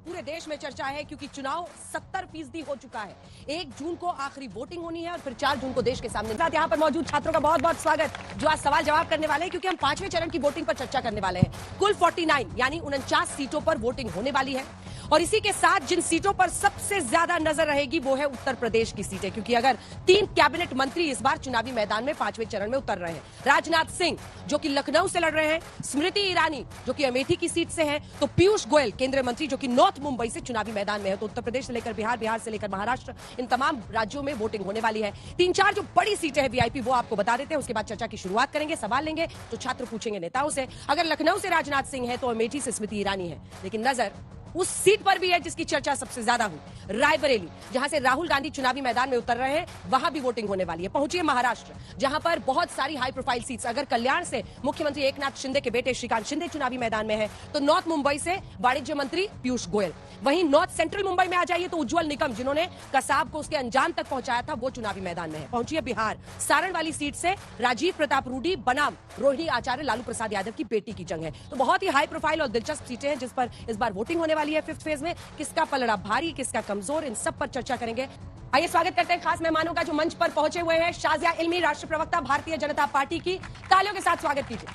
पूरे देश में चर्चा है क्योंकि चुनाव 70% हो चुका है। 1 जून को आखिरी वोटिंग होनी है और फिर 4 जून को देश के सामने। साथ यहाँ पर मौजूद छात्रों का बहुत बहुत स्वागत जो आज सवाल जवाब करने वाले हैं क्योंकि हम 5वें चरण की वोटिंग पर चर्चा करने वाले हैं। कुल 49 यानी 49 सीटों पर वोटिंग होने वाली है और इसी के साथ जिन सीटों पर सबसे ज्यादा नजर रहेगी वो है उत्तर प्रदेश की सीटें, क्योंकि अगर 3 कैबिनेट मंत्री इस बार चुनावी मैदान में 5वें चरण में उतर रहे हैं। राजनाथ सिंह जो कि लखनऊ से लड़ रहे हैं, स्मृति ईरानी जो कि अमेठी की सीट से हैं, तो पीयूष गोयल केंद्रीय मंत्री जो कि नॉर्थ मुंबई से चुनावी मैदान में है। तो उत्तर प्रदेश से लेकर बिहार, बिहार से लेकर महाराष्ट्र, इन तमाम राज्यों में वोटिंग होने वाली है। 3-4 जो बड़ी सीटें हैं वीआईपी वो आपको बता देते हैं, उसके बाद चर्चा की शुरुआत करेंगे, सवाल लेंगे तो छात्र पूछेंगे नेताओं से। अगर लखनऊ से राजनाथ सिंह है तो अमेठी से स्मृति ईरानी है, लेकिन नजर उस सीट पर भी है जिसकी चर्चा सबसे ज्यादा हुई, रायबरेली, जहां से राहुल गांधी चुनावी मैदान में उतर रहे हैं, वहां भी वोटिंग होने वाली है। पहुंचिए महाराष्ट्र, जहां पर बहुत सारी हाई प्रोफाइल सीट्स, अगर कल्याण से मुख्यमंत्री एकनाथ शिंदे के बेटे श्रीकांत शिंदे चुनावी मैदान में है, तो नॉर्थ मुंबई से वाणिज्य मंत्री पीयूष गोयल, वहीं नॉर्थ सेंट्रल मुंबई में आ जाइए तो उज्जवल निकम जिन्होंने कसाब को उसके अंजाम तक पहुंचाया था, वो चुनावी मैदान में है। पहुंचिए बिहार, सारण वाली सीट से राजीव प्रताप रूडी बनाम रोहिणी आचार्य लालू प्रसाद यादव की बेटी की जंग है। तो बहुत ही हाई प्रोफाइल और दिलचस्प सीटें हैं जिस पर इस बार वोटिंग होने वाली है। 5th फेज में किसका पलड़ा भारी, किसका कमजोर, इन सब पर चर्चा करेंगे। आइए स्वागत करते हैं खास मेहमानों का जो मंच पर पहुंचे हुए हैं। शाजिया इल्मी, राष्ट्रीय प्रवक्ता भारतीय जनता पार्टी की, तालियों के साथ स्वागत कीजिए।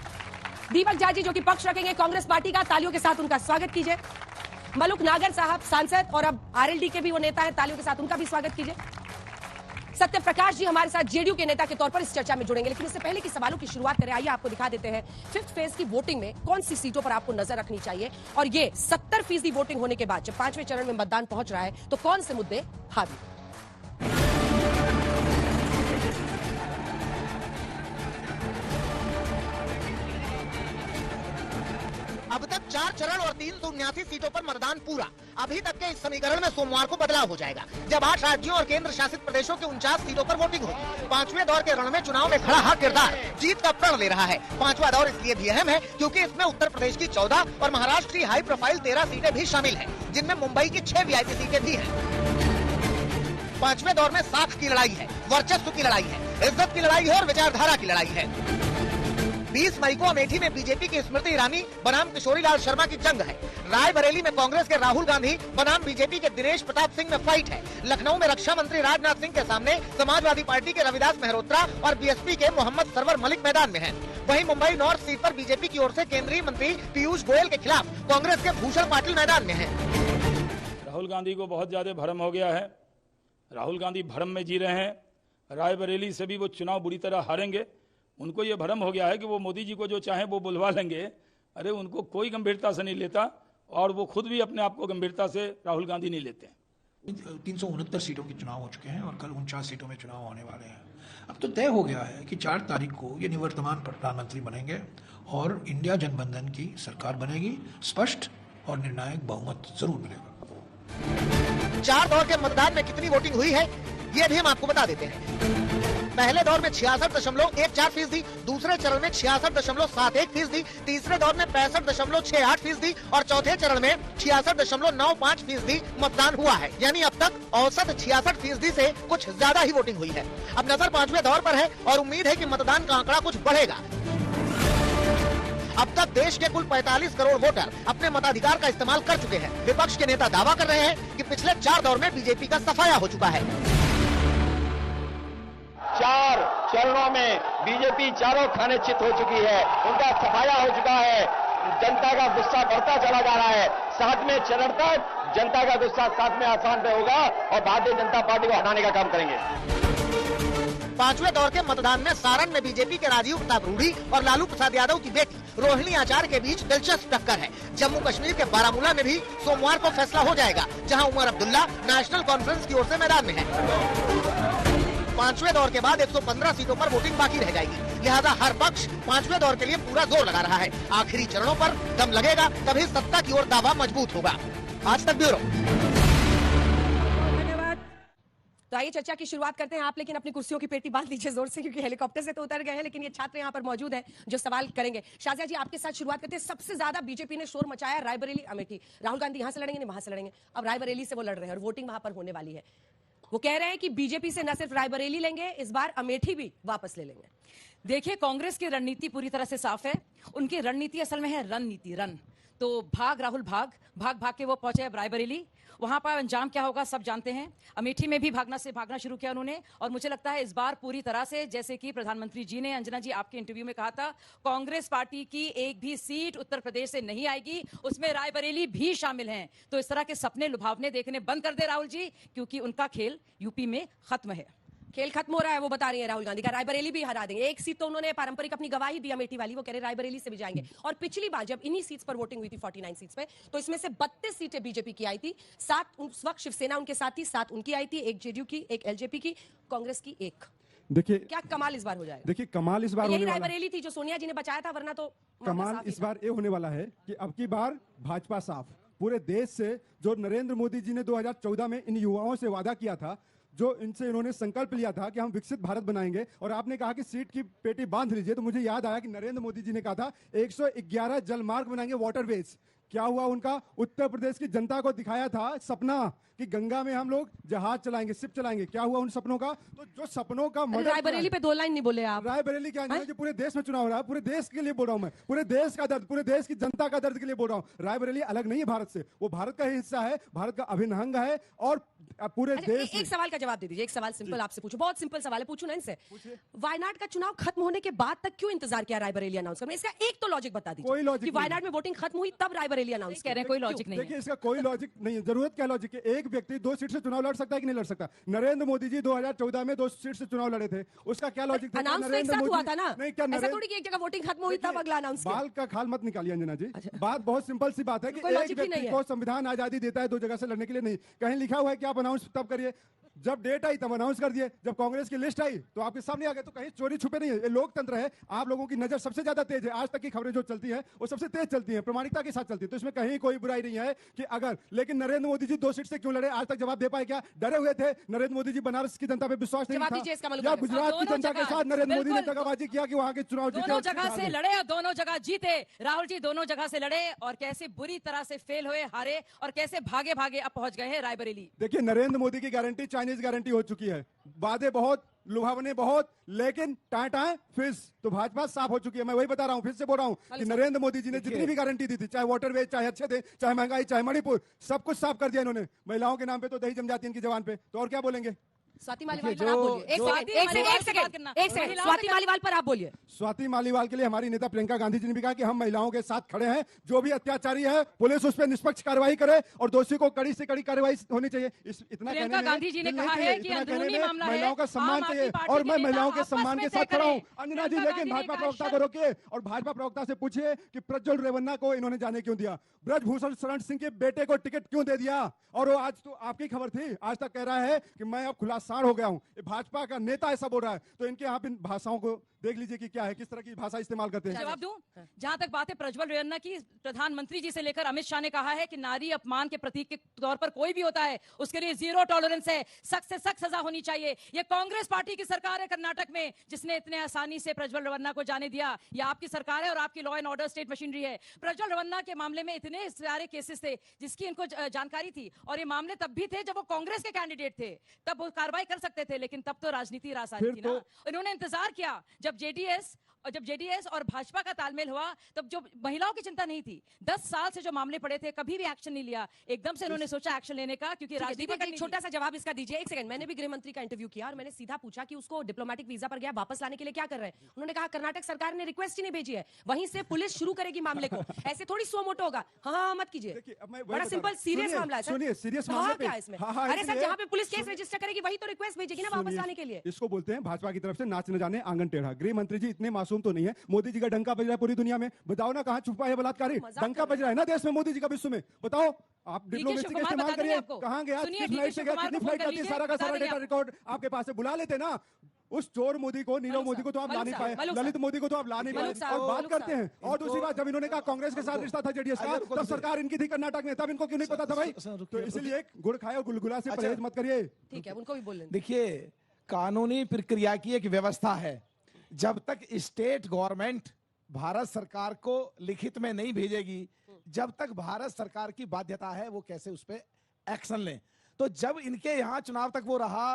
दीपक जाजी जो कि पक्ष रखेंगे कांग्रेस पार्टी का, तालियों के साथ उनका स्वागत कीजिए। मलुक नागर साहब सांसद और अब आरएलडी के भी वो नेता है, तालियों के साथ उनका भी स्वागत कीजिए। सत्य प्रकाश जी हमारे साथ जेडीयू के नेता के तौर पर इस चर्चा में जुड़ेंगे, लेकिन इससे पहले कि सवालों की शुरुआत करें, आइए आपको दिखा देते हैं 5th फेज की वोटिंग में कौन सी सीटों पर आपको नजर रखनी चाहिए। और ये 70% वोटिंग होने के बाद जब 5वें चरण में मतदान पहुंच रहा है तो कौन से मुद्दे हावी। अब तक 4 चरण और 379 सीटों पर मतदान पूरा। अभी तक के इस समीकरण में सोमवार को बदलाव हो जाएगा जब 8 राज्यों और केंद्र शासित प्रदेशों के 49 सीटों पर वोटिंग होगी। 5वें दौर के रण में चुनाव में खड़ा हर किरदार जीत का प्रण ले रहा है। 5वां दौर इसलिए भी अहम है क्योंकि इसमें उत्तर प्रदेश की 14 और महाराष्ट्र की हाई प्रोफाइल 13 सीटें भी शामिल है, जिनमें मुंबई की 6 वीआईपी सीटें भी है। 5वें दौर में साख की लड़ाई है, वर्चस्व की लड़ाई है, इज्जत की लड़ाई है और विचारधारा की लड़ाई है। 20 मई को अमेठी में बीजेपी की स्मृति ईरानी बनाम किशोरीलाल शर्मा की जंग है। रायबरेली में कांग्रेस के राहुल गांधी बनाम बीजेपी के दिनेश प्रताप सिंह में फाइट है। लखनऊ में रक्षा मंत्री राजनाथ सिंह के सामने समाजवादी पार्टी के रविदास मेहरोत्रा और बीएसपी के मोहम्मद सरवर मलिक मैदान में हैं। वहीं मुंबई नॉर्थ सीट पर बीजेपी की ओर से केंद्रीय मंत्री पीयूष गोयल के खिलाफ कांग्रेस के भूषण पाटिल मैदान में है। राहुल गांधी को बहुत ज्यादा भ्रम हो गया है। राहुल गांधी भ्रम में जी रहे हैं। रायबरेली से भी वो चुनाव बुरी तरह हारेंगे। उनको ये भ्रम हो गया है कि वो मोदी जी को जो चाहे वो बुलवा लेंगे। अरे उनको कोई गंभीरता से नहीं लेता और वो खुद भी अपने आप को गंभीरता से राहुल गांधी नहीं लेते हैं। 369 सीटों के चुनाव हो चुके हैं और कल 49 सीटों में चुनाव होने वाले हैं। अब तो तय हो गया है कि 4 तारीख को ये निवर्तमान प्रधानमंत्री बनेंगे और इंडिया जनबंधन की सरकार बनेगी। स्पष्ट और निर्णायक बहुमत जरूर मिलेगा। 4 दौर के मतदान में कितनी वोटिंग हुई है ये भी हम आपको बता देते हैं। पहले दौर में 66.14%, दूसरे चरण में 66.71%, तीसरे दौर में 65.68% और चौथे चरण में 66.95% मतदान हुआ है। यानी अब तक औसत 66% से कुछ ज्यादा ही वोटिंग हुई है। अब नजर 5वें दौर पर है और उम्मीद है कि मतदान का आंकड़ा कुछ बढ़ेगा। अब तक देश के कुल 45 करोड़ वोटर अपने मताधिकार का इस्तेमाल कर चुके हैं। विपक्ष के नेता दावा कर रहे हैं कि पिछले 4 दौर में बीजेपी का सफाया हो चुका है। 4 चरणों में बीजेपी चारों खाने चित हो चुकी है, उनका सफाया हो चुका है। जनता का गुस्सा बढ़ता चला जा रहा है। 7वें चरण तक जनता का गुस्सा 7वें आसान पे होगा और भारतीय जनता पार्टी को हटाने का काम करेंगे। 5वें दौर के मतदान में सारण में बीजेपी के राजीव प्रताप रूडी और लालू प्रसाद यादव की बेटी रोहिणी आचार्य के बीच दिलचस्प टक्कर है। जम्मू कश्मीर के बारामूला में भी सोमवार को फैसला हो जाएगा, जहां उमर अब्दुल्ला नेशनल कॉन्फ्रेंस की ओर से मैदान में है। 5वें दौर के बाद 115 सीटों पर वोटिंग बाकी रह जाएगी, लिहाजा हर पक्ष 5वें दौर के लिए पूरा जोर लगा रहा है। आखिरी चरणों पर दम लगेगा तभी सत्ता की ओर दावा मजबूत होगा। आज तक ब्यूरो। तो आइए चर्चा की शुरुआत करते हैं। आप लेकिन अपनी कुर्सियों की पेटी बांध लीजिए जोर से, क्योंकि हेलीकॉप्टर से तो उतर गए हैं, लेकिन ये छात्र यहाँ पर मौजूद हैं जो सवाल करेंगे। शाजिया जी आपके साथ शुरुआत करते हैं। सबसे ज्यादा बीजेपी ने शोर मचाया रायबरेली अमेठी। राहुल गांधी यहाँ से लड़ेंगे नहीं वहां से लड़ेंगे, अब रायबरेली से वो लड़ रहे हैं और वोटिंग वहां पर होने वाली है। वो कह रहे हैं कि बीजेपी से न सिर्फ रायबरेली लेंगे, इस बार अमेठी भी वापस ले लेंगे। देखिए, कांग्रेस की रणनीति पूरी तरह से साफ है। उनकी रणनीति असल में है रणनीति, रन। तो भाग राहुल भाग भाग भाग के वो पहुंचे अब रायबरेली। वहां पर अंजाम क्या होगा सब जानते हैं। अमेठी में भी भागना शुरू किया उन्होंने, और मुझे लगता है इस बार पूरी तरह से, जैसे कि प्रधानमंत्री जी ने, अंजना जी आपके इंटरव्यू में कहा था, कांग्रेस पार्टी की एक भी सीट उत्तर प्रदेश से नहीं आएगी, उसमें रायबरेली भी शामिल हैं। तो इस तरह के सपने लुभावने देखने बंद कर दे राहुल जी, क्योंकि उनका खेल यूपी में खत्म है। खेल खत्म हो रहा है, वो बता रही है राहुल गांधी का। रायबरेली भी हरा देंगे। एक सीट तो उन्होंने पारंपरिक अपनी गवाही दी अमेठी वाली, वो कह रहे रायबरेली से भी जाएंगे। और पिछली बार जब इन्हीं सीट्स पर वोटिंग हुई थी 49 सीट्स पे, तो इसमें से 32 सीटें बीजेपी की आई थी, 7 उस वक्त शिवसेना उनके साथ थी, 7 उनकी आई थी, एक जेडीयू की, एक एलजेपी की, कांग्रेस की एक। देखिए क्या कमाल इस बार हो जाएगा? देखिए कमाल इस बार यही होने वाला है। रायबरेली थी जो सोनिया जी ने बचाया था, वरना तो कमाल इस बार ये होने वाला है कि अब की बार भाजपा साफ पूरे देश से, जो नरेंद्र मोदी जी ने 2014 में इन युवाओं से वादा किया था, जो इनसे इन्होंने संकल्प लिया था कि हम विकसित भारत बनाएंगे, और आपने कहा कि सीट की पेटी बांध लीजिए, तो मुझे याद आया कि नरेंद्र मोदी जी ने कहा था 111 जलमार्ग बनाएंगे, वाटरवेज। क्या हुआ उनका? उत्तर प्रदेश की जनता को दिखाया था सपना कि गंगा में हम लोग जहाज चलाएंगे, शिप चलाएंगे। क्या हुआ उन सपनों का? तो जो सपनों का मदद, रायबरेली पे 2 लाइन नहीं बोले आप। रायबरेली क्या है? पूरे देश में चुनाव हो रहा है, पूरे देश के लिए बोल रहा हूं मैं, पूरे देश का दर्द, पूरे देश की जनता का दर्द के लिए बोल रहा हूं। रायबरेली अलग नहीं है भारत से, वो भारत का ही हिस्सा है, भारत का अभिन्न अंग है, और पूरे देश एक सवाल का जवाब दे दीजिए। एक सवाल सिंपल आपसे पूछो, बहुत सिंपल सवाल है, पूछू ना इनसे। वायनाड का चुनाव खत्म होने के बाद तक क्यों इंतजार किया रायबरेली अनाउंस करने? इसका एक तो लॉजिक बता दीजिए। कोई लॉजिक कि वायनाड में वोटिंग खत्म हुई तब रायबरेली अनाउंस कह रहे हैं कोई लॉजिक नहीं है। देखिए इसका कोई लॉजिक नहीं है। जरूरत क्या लॉजिक है? एक व्यक्ति 2 सीट से चुनाव लड़ सकता है कि नहीं लड़ सकता? नरेंद्र मोदी जी 2014 में 2 सीट से चुनाव लड़े थे, उसका क्या लॉजिक था? अनाउंस तो एक साथ हुआ था ना? नहीं, क्या ऐसा थोड़ी कि एक जगह वोटिंग खत्म हुई तब अगला अनाउंस किया। बाल का खाल मत निकालिए अंजना जी। बात बहुत सिंपल सी बात है कि कोई एक लॉजिक ही नहीं व्यक्ति है। को संविधान आजादी देता है 2 जगह से लड़ने के लिए। नहीं, कहीं लिखा हुआ है कि आप अनाउंस तब करिए जब डेट आई, तब अनाउंस कर दिए। जब कांग्रेस की लिस्ट आई तो आपके सामने आ गए। तो कहीं चोरी छुपे नहीं है, ये लोकतंत्र है। आप लोगों की नजर सबसे ज्यादा तेज है। आज तक की खबरें जो चलती है वो सबसे तेज चलती है, प्रामाणिकता के साथ चलती है। तो इसमें कहीं कोई बुराई नहीं है कि अगर, लेकिन नरेंद्र मोदी जी 2 सीट से क्यों लड़े, आज तक जवाब दे पाए क्या? डरे हुए थे? नरेंद्र मोदी जी बनारस की जनता पे विश्वास नहीं जवाब दीजिए इसका था, मतलब या है। गुजरात की दोनों जनता के जगह, साथ नरेंद्र मोदी ने बिल्कुल। दगाबाजी किया कि वहां के चुनाव जीते? दोनों जगह से लड़े और दोनों जगह जीते राहुल जी, दोनों जगह से लड़े और कैसे बुरी तरह से फेल हुए, हारे, और कैसे भागे भागे अब पहुंच गए हैं रायबरेली। देखिए नरेंद्र मोदी की गारंटी चाइनीज गारंटी हो चुकी है। वादे बहुत, लुभावने बहुत, लेकिन टाए टाए फिस। तो भाजपा साफ हो चुकी है। मैं वही बता रहा हूं, फिर से बोल रहा हूं कि नरेंद्र मोदी जी ने जितनी भी गारंटी दी थी, चाहे वाटरवेज, चाहे अच्छे थे, चाहे महंगाई, चाहे मणिपुर, सब कुछ साफ कर दिया इन्होंने। महिलाओं के नाम पे तो दही जम जाती है इनकी जवान पे, तो और क्या बोलेंगे? स्वाति मालीवाल पर आप बोलिए। एक सेकंड स्वाति मालीवाल पर आप बोलिए। स्वाति मालीवाल के लिए हमारी नेता प्रियंका गांधी जी ने भी कहा कि हम महिलाओं के साथ खड़े हैं। जो भी अत्याचारी है, पुलिस उस पर निष्पक्ष कार्रवाई करे और दोषी को कड़ी से कड़ी कार्रवाई होनी चाहिए। इतना प्रियंका गांधी जी ने कहा है कि अंदरूनी मामला है, महिलाओं का सम्मान आम आदमी चाहिए, पार्टी और के मैं नेता महिलाओं के आपस सम्मान में के तय साथ खड़ा हूँ। करें। अंजना जी, प्रियंका लेकिन गांधी भाजपा ने प्रवक्ता कहा को रोकिए और भाजपा प्रवक्ता से पूछिए कि प्रज्वल रेवन्ना को इन्होंने जाने क्यों दिया? ब्रजभूषण शरण सिंह के बेटे को टिकट क्यों दे दिया? और वो आज तो आपकी खबर थी, आज तक कह रहा है कि मैं अब खुला सांड हो गया हूं। ये भाजपा का नेता ऐसा बोल रहा है। तो इनके यहाँ इन भाषाओं को देख लीजिए कि क्या है, किस तरह की भाषा इस्तेमाल करते हैं। जवाब दूं? जहां तक बात है प्रज्वल रेवन्ना की, प्रधानमंत्री जी से लेकर अमित शाह ने कहा है कि नारी अपमान के प्रतीक के तौर पर कोई भी होता है उसके लिए 0 टॉलरेंस है, सख्त से सख्त सजा होनी चाहिए। ये कांग्रेस पार्टी की सरकार है कर्नाटक में जिसने इतने आसानी से प्रज्वल रेवन्ना को जाने दिया। ये आपकी सरकार है और आपकी law and order state machinery है। प्रज्वल रेवन्ना के मामले में इतने सारे केसेस थे जिसकी इनको जानकारी थी, और ये मामले तब भी थे जब वो कांग्रेस के कैंडिडेट थे, तब वो कार्रवाई कर सकते थे, लेकिन तब तो राजनीति रासानी थी ना। इन्होंने इंतजार किया जब जेडीएस और भाजपा का तालमेल हुआ, तब जो महिलाओं की चिंता नहीं थी, 10 साल से जो मामले पड़े थे, कभी भी एक्शन नहीं लिया। एकदम से इन्होंने सोचा एक्शन लेने का, क्योंकि राजनीति एक छोटा सा जवाब इसका दीजिए। एक सेकंड, मैंने भी गृह मंत्री का इंटरव्यू किया और मैंने सीधा पूछा कि उसको डिप्लोमेटिक वीजा पर गया, वापस लाने के लिए क्या कर रहे हैं? उन्होंने कहा कर्नाटक सरकार ने रिक्वेस्ट ही नहीं भेजी है, वहीं से पुलिस शुरू करेगी मामले को। ऐसे थोड़ी सो मोटो होगा। हाँ मत कीजिए, बड़ा सिंपल सीरियस मामला है। सुनिए, सीरियस मामला क्या है इसमें? अरे सर, जहाँ पे पुलिस केस रजिस्टर करेगी वही तो रिक्वेस्ट भेजेगी ना वापस लाने के लिए। इसको बोलते हैं भाजपा की तरफ से नाच न जाने आंगन टेढ़ा। गृह मंत्री जी इतने मासूम तो नहीं है। मोदी जी का डंका बज रहा है पूरी दुनिया में, बताओ ना कहाँ छुपा है बलात्कारी? डंका बज रहा है ना देश में मोदी जी का, विश्व में। बताओ, आप डिप्लोमेसी का इस्तेमाल करिए। कहाँ गया? कितनी फ्लाइट करती है? सारा का सारा डेटा रिकॉर्ड आपके पास है। बुला लेते ना उस चोर मोदी को, नीरव मोदी को तो आप ला नहीं पाए, ललित मोदी को तो आप ला नहीं पाए, और बात करते हैं। और दूसरी बात, जब इन्होंने कहा कांग्रेस के साथ रिश्ता था जेडीएस का, तब सरकार इनकी थी कर्नाटक में, तब इनको क्यों नहीं पता था भाई? तो इसलिए गुड़ खाए और गुलगुला से परहेज मत करिए। ठीक है, उनको भी बोल लें। देखिए, कानूनी प्रक्रिया की एक व्यवस्था है। जब तक स्टेट गवर्नमेंट भारत सरकार को लिखित में नहीं भेजेगी, जब तक भारत सरकार की बाध्यता है वो कैसे उस पर एक्शन लें। तो जब इनके यहाँ चुनाव तक वो रहा,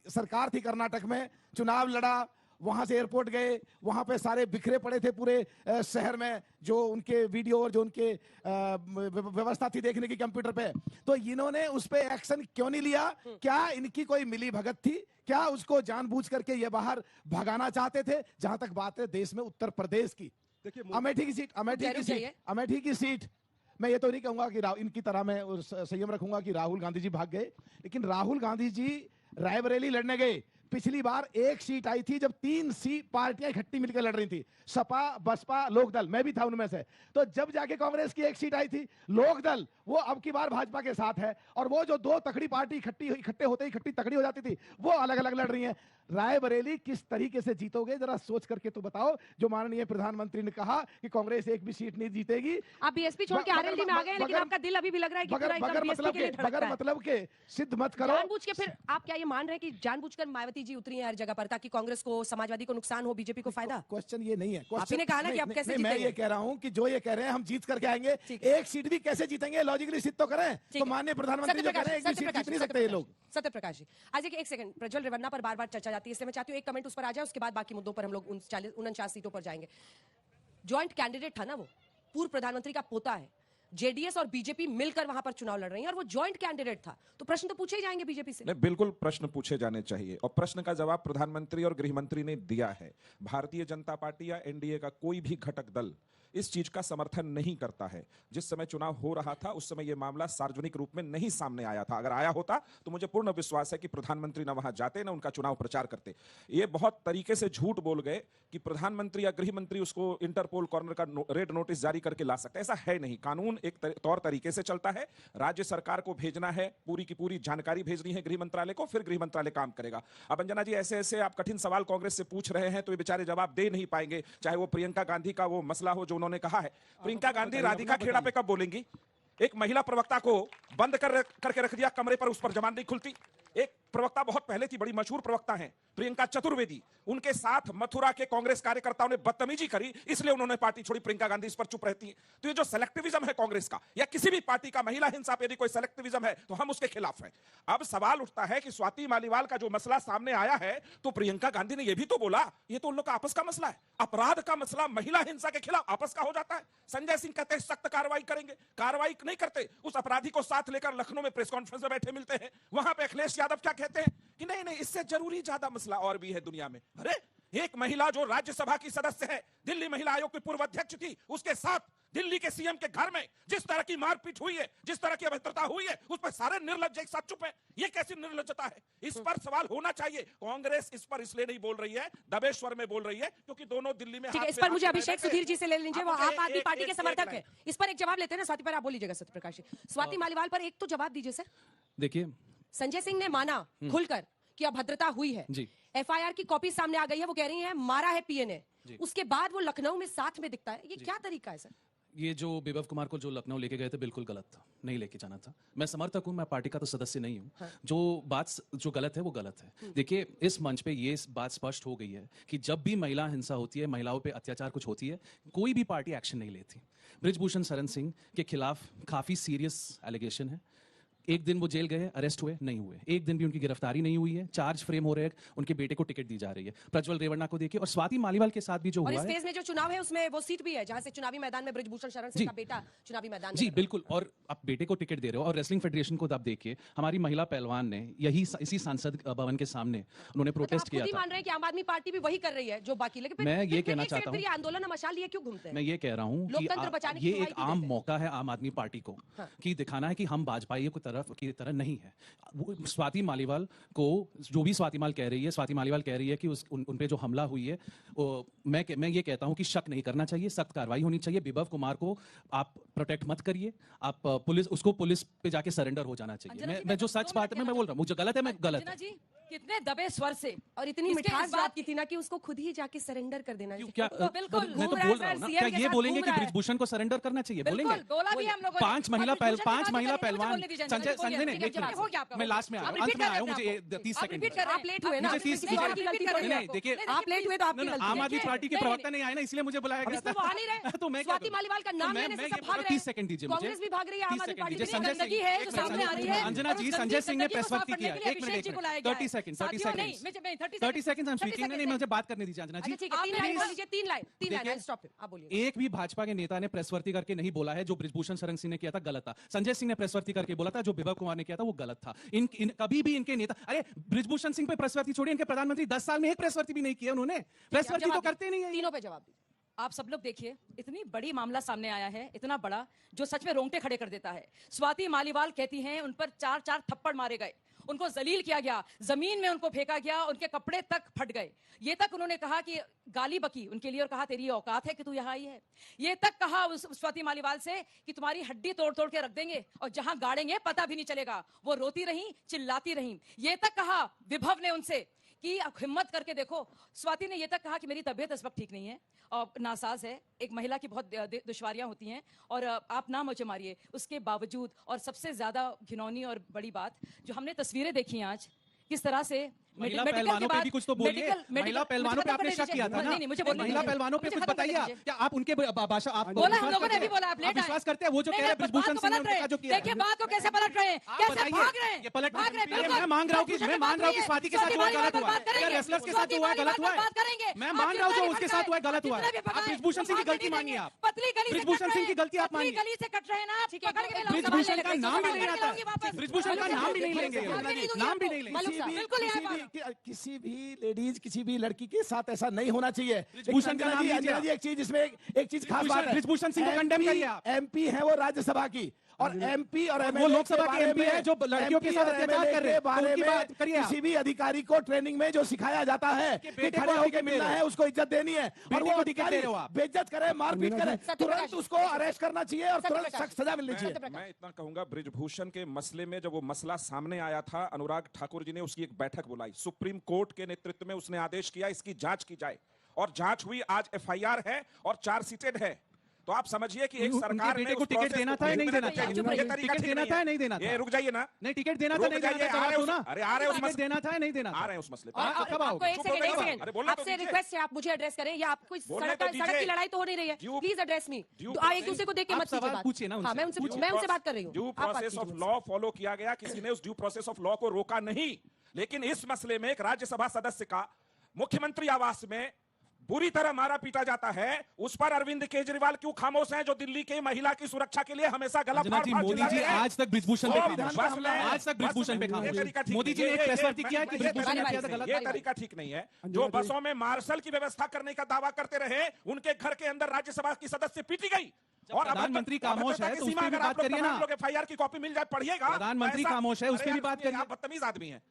सरकार थी कर्नाटक में, चुनाव लड़ा वहां से एयरपोर्ट गए, वहां पे सारे बिखरे पड़े थे पूरे शहर में, जो उनके वीडियो और जो उनके व्यवस्था थी देखने की कंप्यूटर पे। तो इन्होंने उस पे एक्शन क्यों नहीं लिया? क्या इनकी कोई मिली भगत थी? क्या उसको जानबूझ करके ये बाहर भगाना चाहते थे? जहां तक बात है देश में उत्तर प्रदेश की, अमेठी की सीट, मैं ये तो नहीं कहूंगा कि इनकी तरह मैं संयम रखूंगा कि राहुल गांधी जी भाग गए, लेकिन राहुल गांधी जी रायबरेली लड़ने गए। पिछली बार एक सीट आई थी जब 3 पार्टियां इकट्ठी मिलकर लड़ रही थी, सपा, बसपा, लोकदल, मैं भी था उनमें से। तो जब जाके कांग्रेस की एक सीट आई थी, लोकदल, वो अब की बार भाजपा के साथ है, और वो जो 2 तकड़ी पार्टी इकट्ठे होते ही इकट्ठी तकड़ी हो जाती थी, वो अलग अलग लड़ रही हैं। रायबरेली किस तरीके से जीतोगे जरा सोच करके तो बताओ। जो माननीय प्रधानमंत्री ने कहा कि कांग्रेस एक भी सीट नहीं जीतेगी। आप बीएसपी छोड़ के आरएलडी में आ गए, लेकिन आपका दिल अभी भी लग रहा है कि पूरा एकदम बीएसपी के लिए धड़कता है। बगैर मतलब के सिद्ध मत करो। जानबूझ के फिर आप क्या ये मान रहे हैं कि जानबूझकर मायावती जी उतरी हैं हर जगह पर ताकि कांग्रेस को, समाजवादी को नुकसान हो, बीजेपी को फायदा? क्वेश्चन ये नहीं है। आपने कहा ना कि आप कैसे जीतेंगे? मैं ये कह रहा हूं कि जो ये कह रहे हैं हम जीत करके आएंगे, एक सीट भी कैसे जीतेंगे लॉजिकली सिद्ध तो करें। तो माननीय प्रधानमंत्री जो कह रहे हैं एक भी सीट जीत नहीं सकते ये लोग। सत्य प्रकाश जी, आज एक सेकंड, प्रज्वल रेवन्ना पर बार बार चर्चा जाती है, इसलिए मैं चाहती हूँ एक कमेंट उस पर आ जाए, उसके बाद बाकी मुद्दों पर हम लोग 49 सीटों पर जाएंगे। ज्वाइंट कैंडिडेट था ना वो, पूर्व प्रधानमंत्री का पोता है, जेडीएस और बीजेपी मिलकर वहां पर चुनाव लड़ रही हैं, और वो ज्वाइंट कैंडिडेट था, तो प्रश्न तो पूछे ही जाएंगे बीजेपी से। नहीं, बिल्कुल प्रश्न पूछे जाने चाहिए, और प्रश्न का जवाब प्रधानमंत्री और गृह मंत्री ने दिया है। भारतीय जनता पार्टी या एनडीए का कोई भी घटक दल इस चीज का समर्थन नहीं करता है। जिस समय चुनाव हो रहा था उस समय यह मामला सार्वजनिक रूप में नहीं सामने आया था। अगर आया होता तो मुझे पूर्ण विश्वास है कि प्रधानमंत्री न वहां जाते न उनका चुनाव प्रचार करते। ये बहुत तरीके से झूठ बोल गए कि प्रधानमंत्री या गृह मंत्री उसको इंटरपोल कॉर्नर का रेड नोटिस जारी करके ला सकते। ऐसा है नहीं। कानून एक तौर तरीके से चलता है। राज्य सरकार को भेजना है, पूरी की पूरी जानकारी भेजनी है गृह मंत्रालय को, फिर गृह मंत्रालय काम करेगा। अब अंजना जी ऐसे ऐसे आप कठिन सवाल कांग्रेस से पूछ रहे हैं तो ये बेचारे जवाब दे नहीं पाएंगे। चाहे वो प्रियंका गांधी का वो मसला हो जो उन्होंने कहा है। प्रियंका गांधी राधिका खेड़ा पे कब बोलेंगी? एक महिला प्रवक्ता को बंद करके रख दिया कमरे पर, उस पर जबान नहीं खुलती। एक प्रवक्ता बहुत पहले थी, बड़ी मशहूर प्रवक्ता हैं, प्रियंका चतुर्वेदी, उनके साथ मथुरा के कांग्रेस कार्यकर्ताओं ने बदतमीजी करी, इसलिए उन्होंने पार्टी छोड़ी। प्रियंका गांधी इस पर चुप रहती हैं। तो ये जो सेलेक्टिविज्म है कांग्रेस का या किसी भी पार्टी का, महिला हिंसा पे यदि कोई सेलेक्टिविज्म है तो हम उसके खिलाफ हैं। अब सवाल उठता है कि स्वाति मालीवाल का जो मसला सामने आया है, तो प्रियंका गांधी ने यह भी तो बोला ये तो उन लोग का आपस का मसला है। अपराध का मसला महिला हिंसा के खिलाफ आपस का हो जाता है। संजय सिंह कहते हैं सख्त कार्रवाई करेंगे, कार्रवाई नहीं करते, उस अपराधी को साथ लेकर लखनऊ में प्रेस कॉन्फ्रेंस में बैठे मिलते हैं। वहां पे अखिलेश यादव क्या कहते हैं कि नहीं नहीं, इससे जरूरी ज्यादा मसला और भी है दुनिया में। अरे एक महिला जो राज्यसभा की सदस्य है, दिल्ली महिला आयोग की पूर्व अध्यक्ष थी, उसके साथ दिल्ली के सीएम के घर में जिस तरह की मारपीट हुई है, जिस तरह की अभद्रता हुई है, उस पर सारे निर्लज्ज एक साथ चुप है। ये कैसी निर्लज्जता है? इस पर सवाल होना चाहिए। कांग्रेस इस पर इसलिए नहीं बोल रही है, दबेश्वर में बोल रही है क्योंकि दोनों दिल्ली में। इस पर मुझे अभिषेक सुधीर जी से ले लीजिए, वो आप आदमी पार्टी के समर्थक है। इस पर एक जवाब लेते हैं ना, स्वाति पर आप बोल लीजिएगा। सत्यप्रकाश, स्वाति मालीवाल पर एक तो जवाब दीजिए सर। देखिए, संजय सिंह ने माना खुलकर कि अभद्रता हुई है, एफआईआर की कॉपी सामने आ गई है, वो कह रही है मारा है पीए ने, उसके बाद वो लखनऊ में साथ में दिखता है। ये क्या तरीका है सर? ये जो विभव कुमार को जो लखनऊ लेके गए थे बिल्कुल गलत था, नहीं लेके जाना था। मैं समर्थक हूं, मैं पार्टी का तो सदस्य नहीं हूं। हाँ। जो गलत है वो गलत है। देखिए, इस मंच पे ये बात स्पष्ट हो गई है कि जब भी महिला हिंसा होती है, महिलाओं पे अत्याचार कुछ होती है, कोई भी पार्टी एक्शन नहीं लेती। बृजभूषण शरण सिंह के खिलाफ काफी सीरियस एलिगेशन है। एक दिन वो जेल गए, अरेस्ट हुए, नहीं हुए। एक दिन भी उनकी गिरफ्तारी नहीं हुई है। चार्ज फ्रेम हो रहे हैं, उनके बेटे को टिकट दी जा रही है। प्रज्वल रेवन्ना को देखिए, और स्वाति मालीवाल के साथ भी जो हुआ है। इस फेज में जो चुनाव है उसमें वो सीट भी है जहां से चुनावी मैदान में बृजभूषण शरण सिंह का बेटा चुनावी मैदान में। जी बिल्कुल, और आप बेटे को टिकट दे रहे हो। और रेसलिंग फेडरेशन को आप देखिए, हमारी महिला पहलवान ने इसी सांसद भवन के सामने उन्होंने प्रोटेस्ट किया था। मान रहे हैं कि आम आदमी पार्टी भी वही कर रही है जो बाकी। लेकिन मैं ये कहना चाहता हूँ, आंदोलन मशाल लिए क्यों घूमते हैं? मैं ये कह रहा हूँ कि ये एक आम मौका है आम आदमी पार्टी को कि दिखाना है कि हम भाजपाइयों की तरह नहीं है। वो स्वाति मालीवाल को, जो भी स्वाति मालीवाल कह रही है कि उन पे जो हमला हुई है, मैं ये कहता हूं कि शक नहीं करना चाहिए, सख्त कार्रवाई होनी चाहिए। विभव कुमार को आप प्रोटेक्ट मत करिए, आप पुलिस पे जाके सरेंडर हो जाना चाहिए। मैं जो सच बात है मैं बोल रहा हूँ, मुझे गलत है, मैं गलत है। कितने दबे स्वर से और इतनी मिठास बात की थी ना कि उसको खुद ही जाके सरेंडर कर देना चाहिए। क्या बिल्कुल, मैं तो बोल रहा हूँ ना, क्या ये बोलेंगे कि बृजभूषण को सरेंडर करना चाहिए? बोलेंगे। 5 महिला पहलवान संजय ने, मैं लास्ट में अंत में आया हूँ, मुझे 30 सेकंड। आप लेट हुए ना, नहीं देखिए, आप लेट हुए तो आपकी गलती। आम आदमी पार्टी के प्रवक्ता नहीं आए ना, इसलिए मुझे बुलाया गया था। तो मैं स्वाति मालीवाल का नाम लेने से सब भाग रहे हैं। 30 सेकंड दीजिए मुझे। कांग्रेस भी भाग रही है, आम आदमी पार्टी भी। संजय सिंह ने प्रेस वक्त किया। 1 मिनट, 30 सेकंड नहीं 30 सेकंड I'm speaking। नहीं, मुझे बात करने दीजिए अंजना जी। अच्छा ठीक है, 3 लाइन बोल लीजिए, 3 लाइन स्टॉप। आप बोलिए। एक भी भाजपा के नेता ने प्रेसवर्ती करके नहीं बोला है जो बृजभूषण शरण सिंह ने किया था गलत था, संजय सिंह ने प्रेसवर्ती करके बोला था, जो विभव कुमार ने किया था वो गलत था। कभी भी इनके नेता, अरे बृजभूषण सिंह पे प्रेसवर्ती छोड़िए, इनके प्रधानमंत्री 10 साल में एक प्रेसवर्ती भी नहीं किया उन्होंने। प्रेसवर्ती तो करते नहीं है। तीनों पे जवाब दीजिए। आप सब लोग देखिए, इतनी बड़ी मामला सामने आया है, इतना बड़ा, जो सच में रोंगटे खड़े कर देता है। स्वाति मालीवाल कहती हैं उन पर 4 थप्पड़ मारे गए, उनको जलील किया गया, जमीन में उनको फेंका गया, उनके कपड़े तक फट गए। ये तक उन्होंने कहा कि गाली बकी उनके लिए और कहा तेरी औकात है कि तू यहाँ आई है। ये तक कहा उस स्वाति मालीवाल से कि तुम्हारी हड्डी तोड़ तोड़ के रख देंगे और जहां गाड़ेंगे पता भी नहीं चलेगा। वो रोती रही, चिल्लाती रही। ये तक कहा विभव ने उनसे कि आप हिम्मत करके देखो। स्वाति ने यह तक कहा कि मेरी तबीयत इस वक्त ठीक नहीं है और नासाज है, एक महिला की बहुत दुश्वारियां होती हैं और आप ना मुझे मारिए। उसके बावजूद, और सबसे ज्यादा घिनौनी और बड़ी बात, जो हमने तस्वीरें देखी आज, किस तरह से महिला पहलवानों पे भी कुछ तो बोलिए। महिला पहलवानों पे आपने शक किया था ना? महिला पहलवानों पे कुछ बताइए। क्या आप उनके भाषा आप बोला, हम लोगों ने भी बोला, आप विश्वास करते हैं वो जो कह रहे हैं बृजभूषण सिंह ने जो किया? देखिए बात को कैसे पलट रहे हैं, कैसे भाग रहे हैं। ये पलट, मैं मांग रहा हूँ कि स्वाति के साथ हुआ गलत हुआ, या रेसलर्स के साथ हुआ गलत हुआ है। मैं मान रहा हूँ जो उसके साथ हुआ गलत हुआ है। आप बृजभूषण सिंह की गलती मानिए, आप बृजभूषण सिंह की गलती आप मानिए। गली से कट रहे हैं ना, बृजभूषण का नाम भी नहीं आता है, बृजभूषण का नाम भी नहीं लेंगे, नाम भी नहीं लेंगे। किसी भी लेडीज, किसी भी लड़की के साथ ऐसा नहीं होना चाहिए। बृजभूषण का नाम लीजिए। एक चीज इसमें, एक चीज खास बात है, बृजभूषण सिंह को कंडेम करिए आप। एमपी है वो राज्यसभा की, और एमपी और वो लोकसभा के एमपी है जो लड़कियों के साथ अत्याचार कर रहे हैं, बारे में किसी भी अधिकारी को ट्रेनिंग में जो सिखाया जाता है कि खड़े होकर मिलना है, उसको इज्जत देनी है, और वो अधिकारी बेइज्जत करे, मारपीट करे, तुरंत उसको अरेस्ट करना चाहिए और तुरंत सख्त सजा मिलनी चाहिए। मैं इतना कहूंगा, बृजभूषण के मसले में जब वो मसला सामने आया था, अनुराग ठाकुर जी ने उसकी एक बैठक बुलाई, सुप्रीम कोर्ट के नेतृत्व में उसने आदेश किया इसकी जांच की जाए, और जांच हुई। आज एफआईआर है और चार्जशीटेड है। तो आप समझिए कि एक सरकार ने को टिकट देना था या नहीं देना था? टिकट देना था या नहीं देना था? ये रुक जाइए ना, नहीं टिकट देना था नहीं देना था? अरे आ रहे टिकट देना था या नहीं देना? आ रहे हैं उस मसले पर। कब आओगे? एक सेकंड, आपसे रिक्वेस्ट है, आप मुझे एड्रेस करें, या आपको सड़क की लड़ाई तो हो नहीं रही है, प्लीज एड्रेस मी। एक दूसरे को देख के मत पूछिए ना, मैं उनसे बात कर रही हूँ। Due process of law follow किया गया, किसी ने उस ड्यू प्रोसेस ऑफ लॉ को रोका नहीं। लेकिन इस मसले में एक राज्यसभा सदस्य का मुख्यमंत्री आवास में बुरी तरह मारा पीटा जाता है, उस पर अरविंद केजरीवाल क्यों खामोश हैं, जो दिल्ली की महिला की सुरक्षा के लिए हमेशा गला फाड़ मोदी जी आज तक बृजभूषण पे खामोश, आज तक बृजभूषण पे खामोश। मोदी जी ने एक प्रेसवर्ती किया कि बृजभूषण ने किया था गलत। ये तरीका ठीक नहीं है। जो बसों में मार्शल की व्यवस्था करने का दावा करते रहे, उनके घर के अंदर राज्यसभा की सदस्य पीटी गई। और प्रधानमंत्री खामोश है तो उसकी भी बात करिए ना। एफआईआर की कॉपी मिल जाए, पढ़िएगा। प्रधानमंत्री खामोश है, उसकी भी बात करिए। आप बदतमीज आदमी है।